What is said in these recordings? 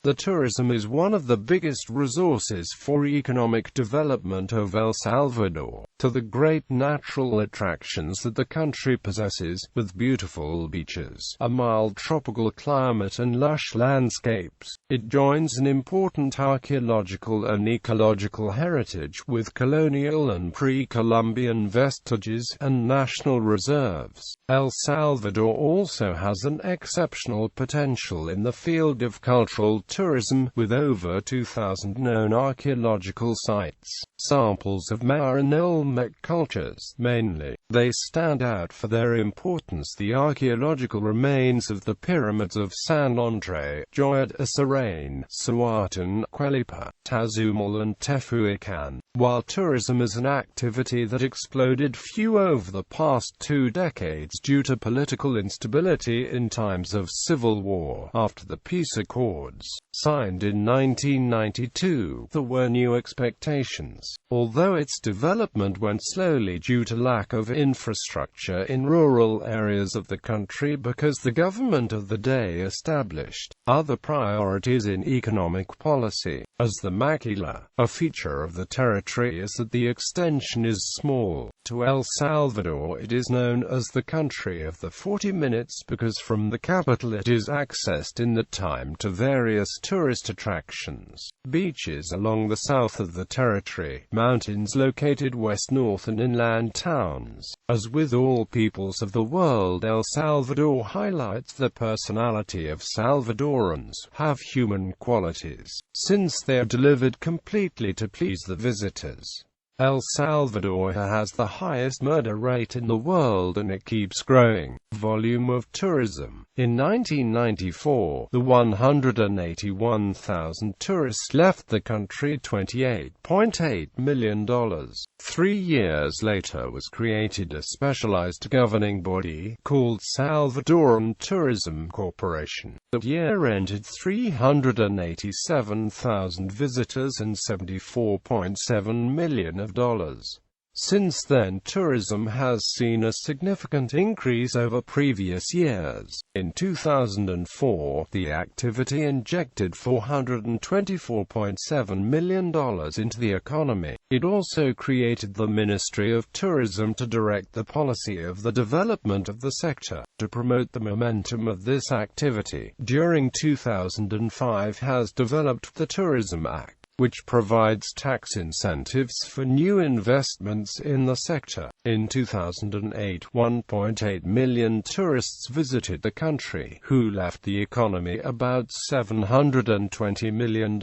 The tourism is one of the biggest resources for economic development of El Salvador, to the great natural attractions that the country possesses, with beautiful beaches, a mild tropical climate and lush landscapes. It joins an important archaeological and ecological heritage with colonial and pre-Columbian vestiges and national reserves. El Salvador also has an exceptional potential in the field of cultural tourism, with over 2,000 known archaeological sites. Samples of Maya and Olmec cultures, mainly, they stand out for their importance. The archaeological remains of the Pyramids of San Andrés, Joya de Cerén, Cihuatán, Quelepa, Tazumal and Tehuacán. While tourism is an activity that exploded over the past 2 decades due to political instability in times of civil war, after the peace accords, signed in 1992, there were new expectations. Although its development went slowly due to lack of infrastructure in rural areas of the country because the government of the day established other priorities in economic policy. As the maquila, a feature of the territory is that the extension is small. To El Salvador it is known as the country of the 40 minutes because from the capital it is accessed in that time to various tourist attractions. Beaches along the south of the territory, mountains located west-north and inland towns. As with all peoples of the world, El Salvador highlights the personality of Salvadorans, have human qualities, since they are delivered completely to please the visitors. El Salvador has the highest murder rate in the world and it keeps growing. Volume of tourism. In 1994, the 181,000 tourists left the country, $28.8 million. 3 years later was created a specialized governing body, called Salvadoran Tourism Corporation. The year ended 387,000 visitors and $74.7 million. Since then, tourism has seen a significant increase over previous years. In 2004, the activity injected $424.7 million into the economy. It also created the Ministry of Tourism to direct the policy of the development of the sector. To promote the momentum of this activity, during 2005 has developed the Tourism Act, which provides tax incentives for new investments in the sector. In 2008, 1.8 million tourists visited the country, who left the economy about $720 million,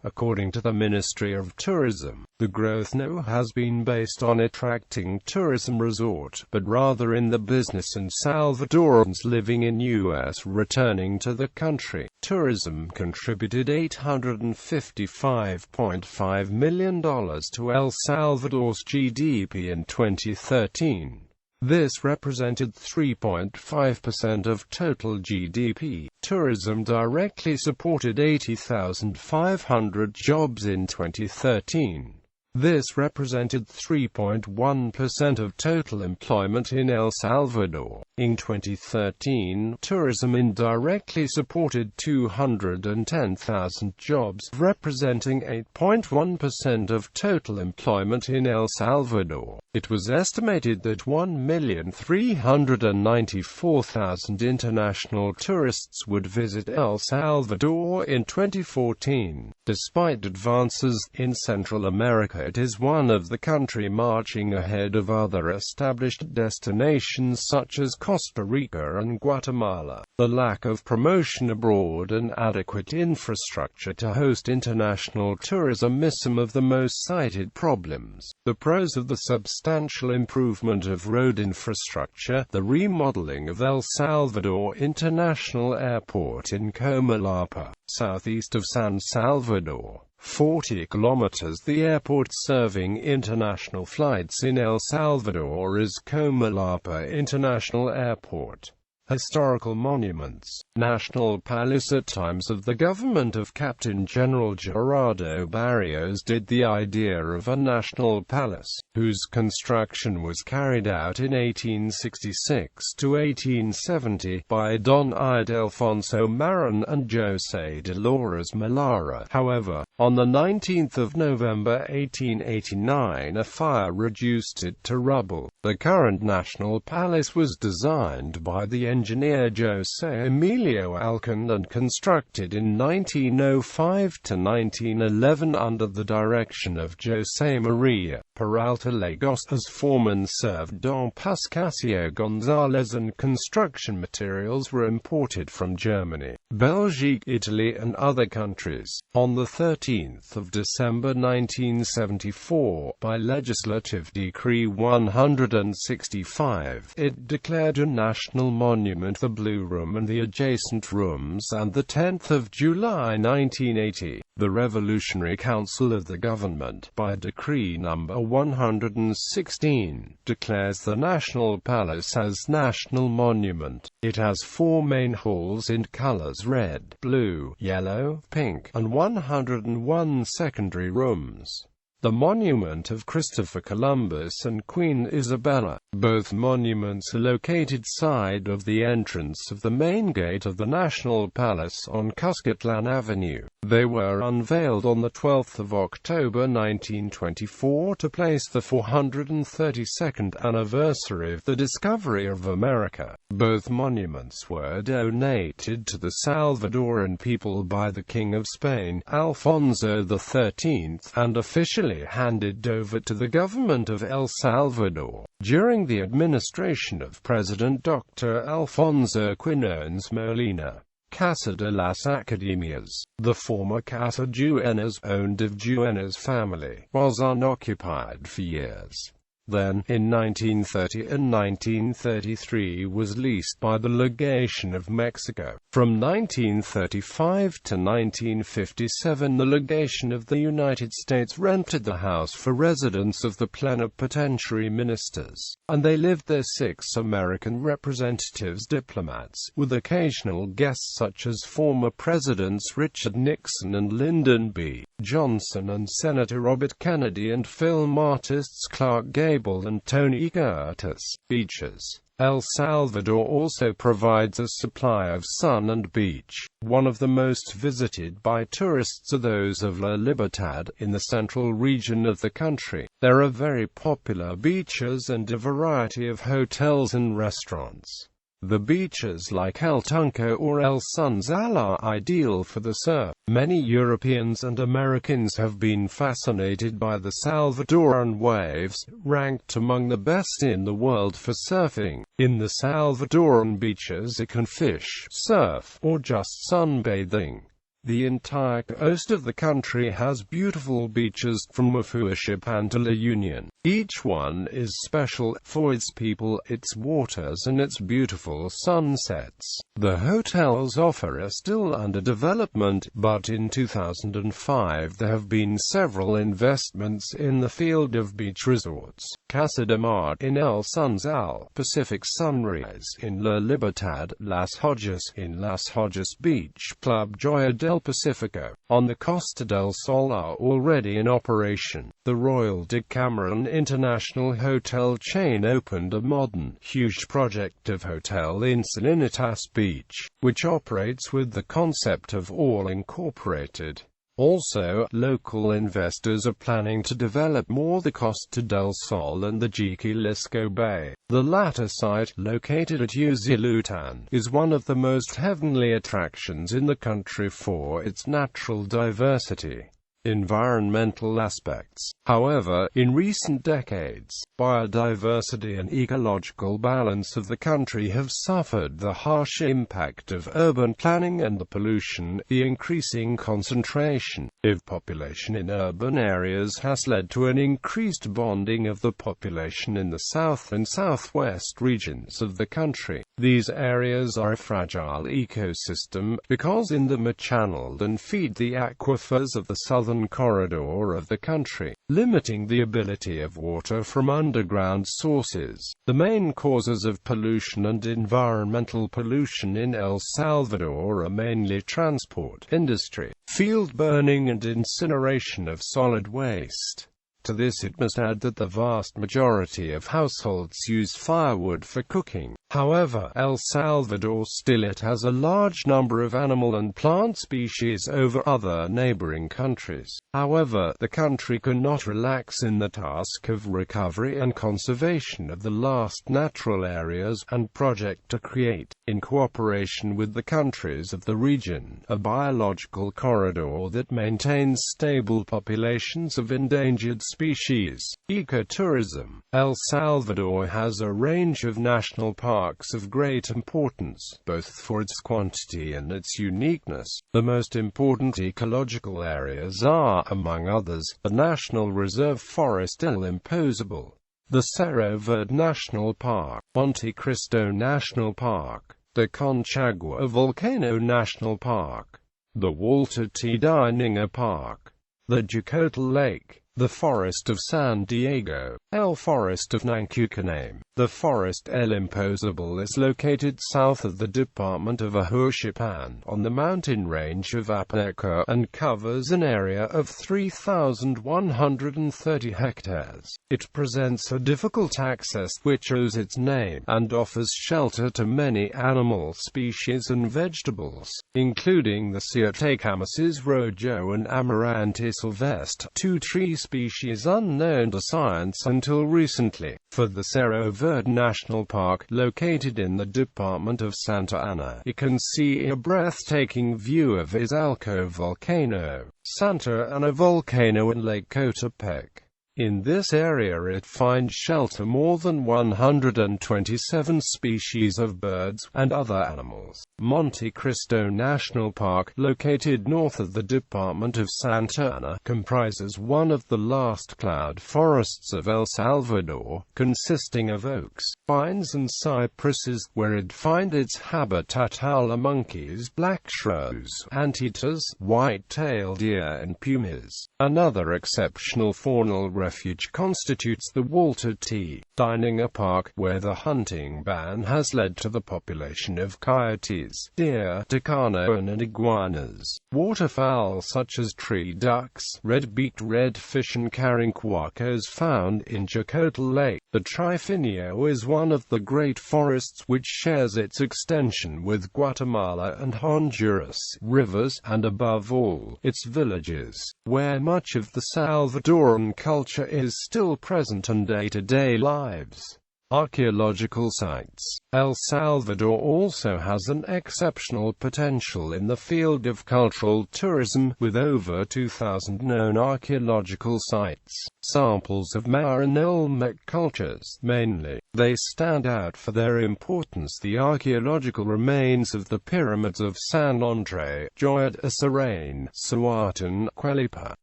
according to the Ministry of Tourism. The growth now has been based on attracting tourism resort, but rather in the business and Salvadorans living in U.S. returning to the country. Tourism contributed $855.5 million to El Salvador's GDP in 2013. This represented 3.5% of total GDP. Tourism directly supported 80,500 jobs in 2013. This represented 3.1% of total employment in El Salvador. In 2013, tourism indirectly supported 210,000 jobs, representing 8.1% of total employment in El Salvador. It was estimated that 1,394,000 international tourists would visit El Salvador in 2014. Despite advances in Central America, it is one of the country marching ahead of other established destinations such as Costa Rica and Guatemala. The lack of promotion abroad and adequate infrastructure to host international tourism is some of the most cited problems. The pros of the substantial improvement of road infrastructure, the remodeling of El Salvador International Airport in Comalapa, southeast of San Salvador. 40 kilometers. The airport serving international flights in El Salvador is Comalapa International Airport. Historical monuments. National Palace. At times of the government of Captain General Gerardo Barrios did the idea of a national palace, whose construction was carried out in 1866 to 1870 by Don Ildefonso Marin and José Dolores Melara. However, on the 19th of November 1889 a fire reduced it to rubble. The current National Palace was designed by the engineer José Emilio Alcón and constructed in 1905 to 1911 under the direction of José María Peralta Lagos as foreman. Served Don Pascasio González, and construction materials were imported from Germany, Belgium, Italy and other countries. On the 13th of December 1974, by Legislative Decree 165, it declared a national monument the Blue Room and the adjacent rooms, and the 10th of July 1980, the Revolutionary Council of the Government, by Decree number 116, declares the National Palace as national monument. It has 4 main halls in colors red, blue, yellow, pink, and 101 secondary rooms. The monument of Christopher Columbus and Queen Isabella. Both monuments are located side of the entrance of the main gate of the National Palace on Cuscatlan Avenue. They were unveiled on the 12th of October 1924 to place the 432nd anniversary of the discovery of America. Both monuments were donated to the Salvadoran people by the King of Spain, Alfonso XIII, and officially handed over to the government of El Salvador during the administration of President Dr. Alfonso Quinones Molina. Casa de las Academias, the former Casa Duenas, owned of Duenas family, was unoccupied for years. Then, in 1930 and 1933 was leased by the Legation of Mexico. From 1935 to 1957 the Legation of the United States rented the house for residence of the plenipotentiary ministers, and they lived there 6 American representatives, diplomats, with occasional guests such as former Presidents Richard Nixon and Lyndon B. Johnson and Senator Robert Kennedy and film artists Clark Gable and Tony Curtis. Beaches. El Salvador also provides a supply of sun and beach. One of the most visited by tourists are those of La Libertad, in the central region of the country. There are very popular beaches and a variety of hotels and restaurants. The beaches like El Tunco or El Sunsal are ideal for the surf. Many Europeans and Americans have been fascinated by the Salvadoran waves, ranked among the best in the world for surfing. In the Salvadoran beaches you can fish, surf, or just sunbathing. The entire coast of the country has beautiful beaches from Mafuachipan to La Union. Each one is special for its people, its waters and its beautiful sunsets. The hotels offer are still under development, but in 2005 there have been several investments in the field of beach resorts. Casa de Mar in El Sunsal, Pacific Sunrise in La Libertad, Las Hojas in Las Hojas Beach Club, Joya del Pacifico on the Costa del Sol are already in operation. The Royal Decameron International Hotel chain opened a modern, huge project of hotel in Salinitas Beach, which operates with the concept of all incorporated. Also, local investors are planning to develop more the Costa del Sol and the Jiquilisco Bay. The latter site, located at Cihuatán, is one of the most heavenly attractions in the country for its natural diversity. Environmental aspects. However, in recent decades, biodiversity and ecological balance of the country have suffered the harsh impact of urban planning and the pollution. The increasing concentration of population in urban areas has led to an increased bonding of the population in the south and southwest regions of the country. These areas are a fragile ecosystem, because in them are channeled and feed the aquifers of the southern corridor of the country, limiting the ability of water from underground sources. The main causes of pollution and environmental pollution in El Salvador are mainly transport, industry, field burning and incineration of solid waste. To this it must add that the vast majority of households use firewood for cooking. However, El Salvador still has a large number of animal and plant species over other neighboring countries. However, the country cannot relax in the task of recovery and conservation of the last natural areas, and project to create, in cooperation with the countries of the region, a biological corridor that maintains stable populations of endangered species. Ecotourism. El Salvador has a range of national parks of great importance, both for its quantity and its uniqueness. The most important ecological areas are, among others, the National Reserve Forest El Imposable, the Cerro Verde National Park, Monte Cristo National Park, the Conchagua Volcano National Park, the Walter.To Dininger Park, the Jicotal Lake, the Forest of San Diego, El Forest of Nancucaname. The forest El Imposable is located south of the department of Cihuatán, on the mountain range of Apaneca, and covers an area of 3,130 hectares. It presents a difficult access which owes its name, and offers shelter to many animal species and vegetables, including the Cihuatacamas rojo and Amaranthus sylvestre, two tree species unknown to science until recently. For the Cerro Verde National Park, located in the department of Santa Ana, you can see a breathtaking view of Izalco volcano, Santa Ana volcano and Lake Coatepec. In this area it finds shelter more than 127 species of birds and other animals. Monte Cristo National Park, located north of the department of Santa Ana, comprises one of the last cloud forests of El Salvador, consisting of oaks, pines and cypresses, where it finds its habitat howler monkeys, black shrews, anteaters, white-tailed deer and pumas. Another exceptional faunal refuge constitutes the Walter.To Dininger Park, where the hunting ban has led to the population of coyotes, deer, tucano and iguanas. Waterfowl such as tree ducks, red-beaked redfish and carancuacos found in Jicotal Lake. The Trifinio is one of the great forests which shares its extension with Guatemala and Honduras, rivers, and above all, its villages, where much of the Salvadoran culture is still present in day-to-day lives. Archaeological sites. El Salvador also has an exceptional potential in the field of cultural tourism, with over 2,000 known archaeological sites. Samples of Maya and Olmec cultures, mainly. They stand out for their importance. The archaeological remains of the Pyramids of San Andrés, Joya de Cerén, Cihuatán, Quelepa,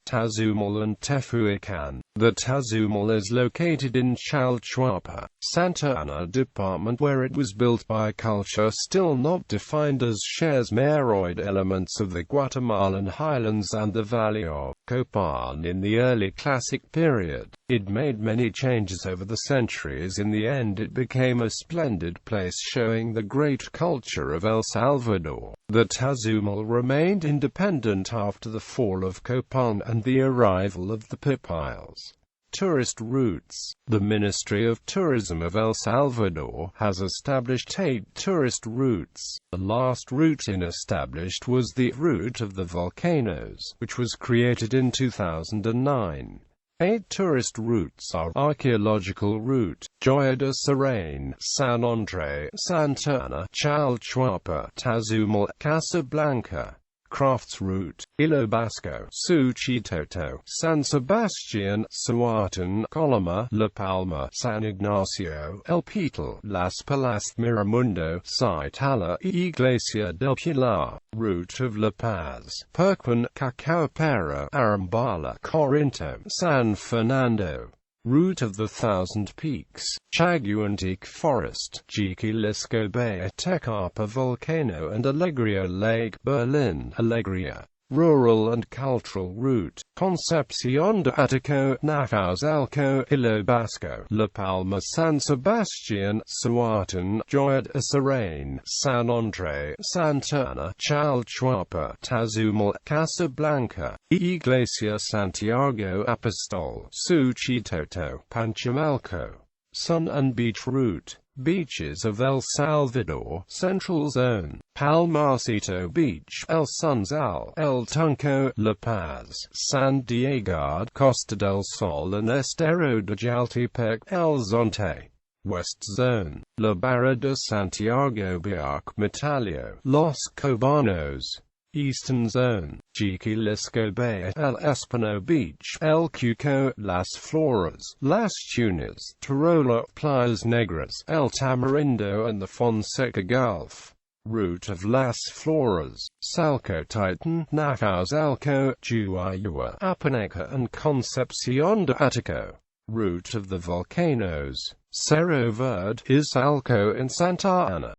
Tazumal and Tehuacán. The Tazumal is located in Chalchuapa, Santa Ana department, where it was built by a culture still not defined, as shares Meroid elements of the Guatemalan highlands and the valley of Copan in the early classic period. It made many changes over the centuries. In the end it became a splendid place showing the great culture of El Salvador. The Tazumal remained independent after the fall of Copan and the arrival of the Pipiles. Tourist routes. The Ministry of Tourism of El Salvador has established 8 tourist routes. The last route established was the Route of the Volcanoes, which was created in 2009. 8 tourist routes are: Archaeological Route, Joya de Cerén, San Andrés, Santa Ana, Chalchuapa, Tazumal, Casablanca. Crafts Route, Ilobasco, Suchitoto, San Sebastian, Cihuatán, Colima, La Palma, San Ignacio, El Pital, Las Palas, Miramundo, Citala, Iglesia del Pilar. Route of La Paz, Perquin, Cacaopera, Arambala, Corinto, San Fernando. Route of the Thousand Peaks, Chaguantique Forest, Jiquilisco Bay, Tecapa Volcano and Alegria Lake, Berlin, Alegria. Rural and Cultural Route, Concepción de Ataco, Nacauzalco, Ilobasco, La Palma, San Sebastián, Cihuatán, Joya de Cerén, San Andrés, Santa Ana, Chalchuapa, Tazumal, Casablanca, Iglesia Santiago Apostol, Suchitoto, Panchamalco. Sun and Beach Route, Beaches of El Salvador, Central Zone, Palmarcito Beach, El Sunsal, El Tunco, La Paz, San Diego, Costa del Sol and Estero de Jaltepec, El Zonte. West Zone, La Barra de Santiago Biarc, Metallo, Los Cobanos. Eastern Zone, Jiquilisco Bay, El Espino Beach, El Cuco, Las Flores, Las Tunas, Tarola, Playas Negras, El Tamarindo and the Fonseca Gulf. Route of Las Flores, Salco Titan, Nacauzalco, Chihuahua, Apaneca and Concepción de Ataco. Route of the Volcanoes, Cerro Verde, Izalco and Santa Ana.